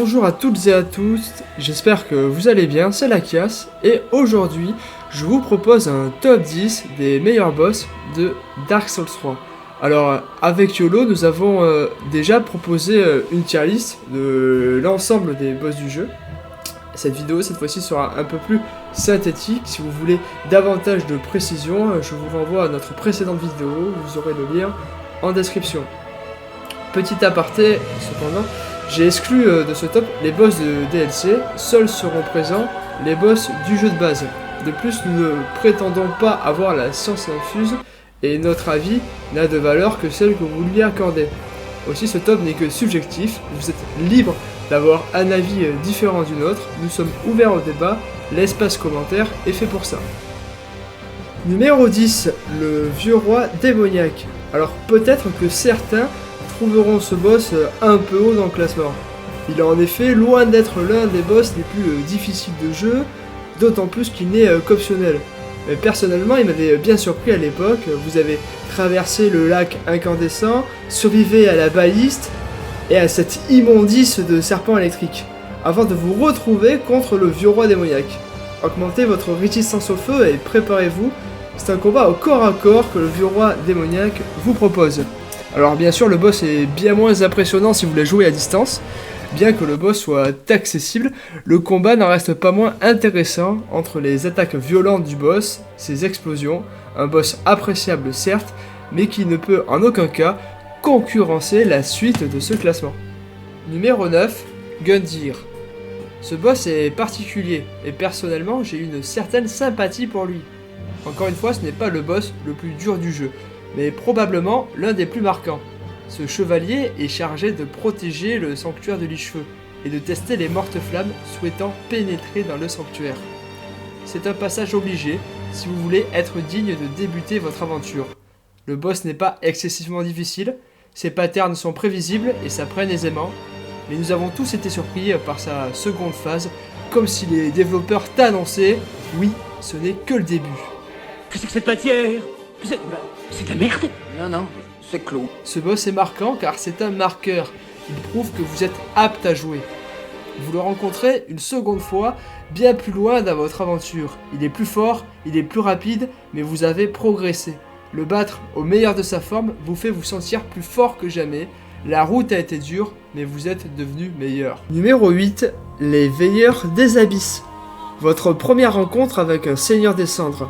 Bonjour à toutes et à tous, j'espère que vous allez bien, c'est Lakias, et aujourd'hui, je vous propose un top 10 des meilleurs boss de Dark Souls 3. Alors, avec YOLO, nous avons déjà proposé une tier list de l'ensemble des boss du jeu. Cette vidéo, cette fois-ci, sera un peu plus synthétique. Si vous voulez davantage de précision, je vous renvoie à notre précédente vidéo, vous aurez le lien en description. Petit aparté, cependant, j'ai exclu de ce top les boss de DLC, seuls seront présents les boss du jeu de base. De plus, nous ne prétendons pas avoir la science infuse et notre avis n'a de valeur que celle que vous lui accordez. Aussi, ce top n'est que subjectif, vous êtes libre d'avoir un avis différent du nôtre, nous sommes ouverts au débat, l'espace commentaire est fait pour ça. Numéro 10, le vieux roi démoniaque. Alors peut-être que certains trouveront ce boss un peu haut dans le classement. Il est en effet loin d'être l'un des boss les plus difficiles de jeu, d'autant plus qu'il n'est qu'optionnel. Mais personnellement, il m'avait bien surpris à l'époque. Vous avez traversé le lac incandescent, survivé à la baliste et à cette immondice de serpent électrique, avant de vous retrouver contre le vieux roi démoniaque. Augmentez votre résistance au feu et préparez-vous, c'est un combat au corps à corps que le vieux roi démoniaque vous propose. Alors bien sûr, le boss est bien moins impressionnant si vous voulez jouer à distance. Bien que le boss soit accessible, le combat n'en reste pas moins intéressant entre les attaques violentes du boss, ses explosions, un boss appréciable certes, mais qui ne peut en aucun cas concurrencer la suite de ce classement. Numéro 9, Gundyr. Ce boss est particulier, et personnellement j'ai une certaine sympathie pour lui. Encore une fois, ce n'est pas le boss le plus dur du jeu, mais probablement l'un des plus marquants. Ce chevalier est chargé de protéger le sanctuaire de Lich-Feu et de tester les mortes-flammes souhaitant pénétrer dans le sanctuaire. C'est un passage obligé si vous voulez être digne de débuter votre aventure. Le boss n'est pas excessivement difficile, ses patterns sont prévisibles et s'apprennent aisément, mais nous avons tous été surpris par sa seconde phase, comme si les développeurs t'annonçaient « Oui, ce n'est que le début ». Que c'est que cette matière? C'est de la merde? Non, c'est clos. Ce boss est marquant car c'est un marqueur. Il prouve que vous êtes apte à jouer. Vous le rencontrez une seconde fois, bien plus loin dans votre aventure. Il est plus fort, il est plus rapide, mais vous avez progressé. Le battre au meilleur de sa forme vous fait vous sentir plus fort que jamais. La route a été dure, mais vous êtes devenu meilleur. Numéro 8, les Veilleurs des Abysses. Votre première rencontre avec un Seigneur des Cendres.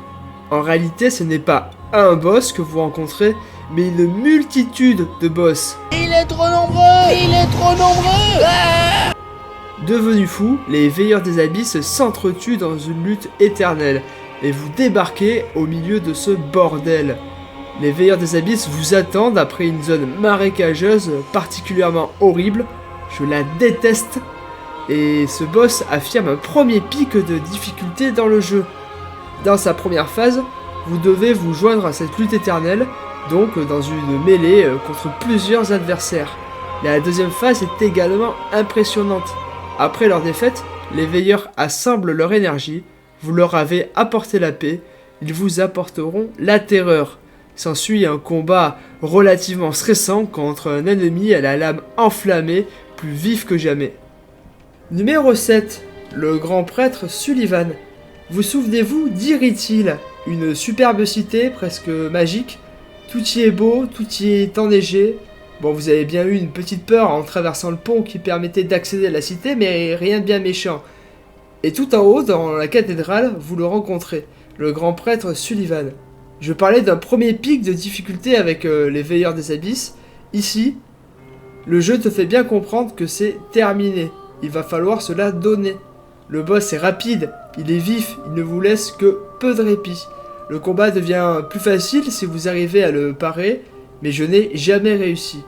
En réalité, ce n'est pas un boss que vous rencontrez, mais une multitude de boss. Il est trop nombreux Devenus fous, les Veilleurs des Abysses s'entretuent dans une lutte éternelle, et vous débarquez au milieu de ce bordel. Les Veilleurs des Abysses vous attendent après une zone marécageuse particulièrement horrible, je la déteste, et ce boss affirme un premier pic de difficulté dans le jeu. Dans sa première phase, vous devez vous joindre à cette lutte éternelle, donc dans une mêlée contre plusieurs adversaires. La deuxième phase est également impressionnante. Après leur défaite, les veilleurs assemblent leur énergie, vous leur avez apporté la paix, ils vous apporteront la terreur. S'ensuit un combat relativement stressant contre un ennemi à la lame enflammée, plus vif que jamais. Numéro 7, le grand prêtre Sullivan. Vous souvenez-vous d'Irithyll, une superbe cité presque magique? Tout y est beau, tout y est enneigé. Bon, vous avez bien eu une petite peur en traversant le pont qui permettait d'accéder à la cité, mais rien de bien méchant. Et tout en haut, dans la cathédrale, vous le rencontrez, le grand prêtre Sullivan. Je parlais d'un premier pic de difficulté avec les Veilleurs des Abysses. Ici, le jeu te fait bien comprendre que c'est terminé. Il va falloir se la donner. Le boss est rapide, il est vif, il ne vous laisse que peu de répit. Le combat devient plus facile si vous arrivez à le parer, mais je n'ai jamais réussi.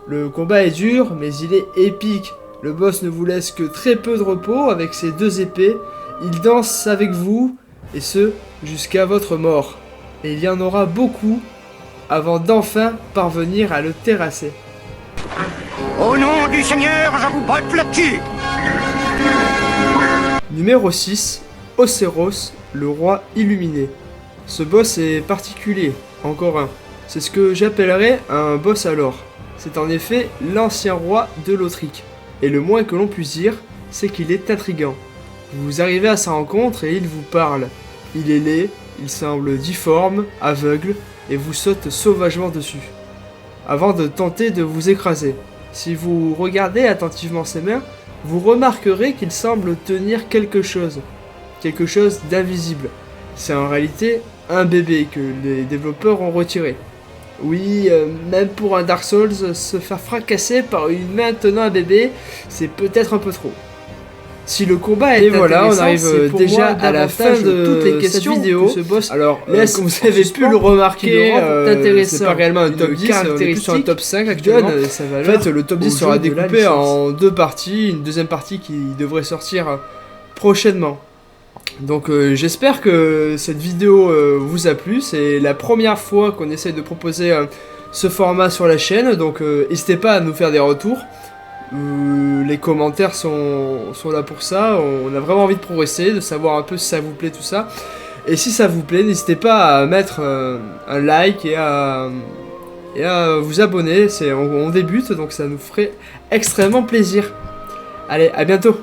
Le combat est dur, mais il est épique. Le boss ne vous laisse que très peu de repos avec ses deux épées. Il danse avec vous, et ce, jusqu'à votre mort. Et il y en aura beaucoup avant d'enfin parvenir à le terrasser. Au nom du Seigneur, je vous botte le cul! Numéro 6, Océros, le roi illuminé. Ce boss est particulier, encore un. C'est ce que j'appellerais un boss à l'or. C'est en effet l'ancien roi de l'Autrique. et le moins que l'on puisse dire, c'est qu'il est intriguant. Vous arrivez à sa rencontre et il vous parle. Il est laid, il semble difforme, aveugle, et vous saute sauvagement dessus, avant de tenter de vous écraser. Si vous regardez attentivement ses mains, vous remarquerez qu'il semble tenir quelque chose d'invisible. C'est en réalité un bébé que les développeurs ont retiré. Oui, même pour un Dark Souls, se faire fracasser par une main tenant un bébé, c'est peut-être un peu trop. Si le combat est intéressant, on arrive déjà à la fin de toutes les questions cette vidéo. Ce boss, alors, comme vous avez pu le remarquer, c'est pas réellement un top 10, on est plus sur un top 5 actuellement. En fait, le top 10 sera découpé en deux parties, une deuxième partie qui devrait sortir prochainement. Donc j'espère que cette vidéo vous a plu, c'est la première fois qu'on essaye de proposer ce format sur la chaîne, donc n'hésitez pas à nous faire des retours. Les commentaires sont là pour ça, on a vraiment envie de progresser, de savoir un peu si ça vous plaît tout ça. Et si ça vous plaît, n'hésitez pas à mettre un like et à vous abonner, on débute donc ça nous ferait extrêmement plaisir. Allez, à bientôt.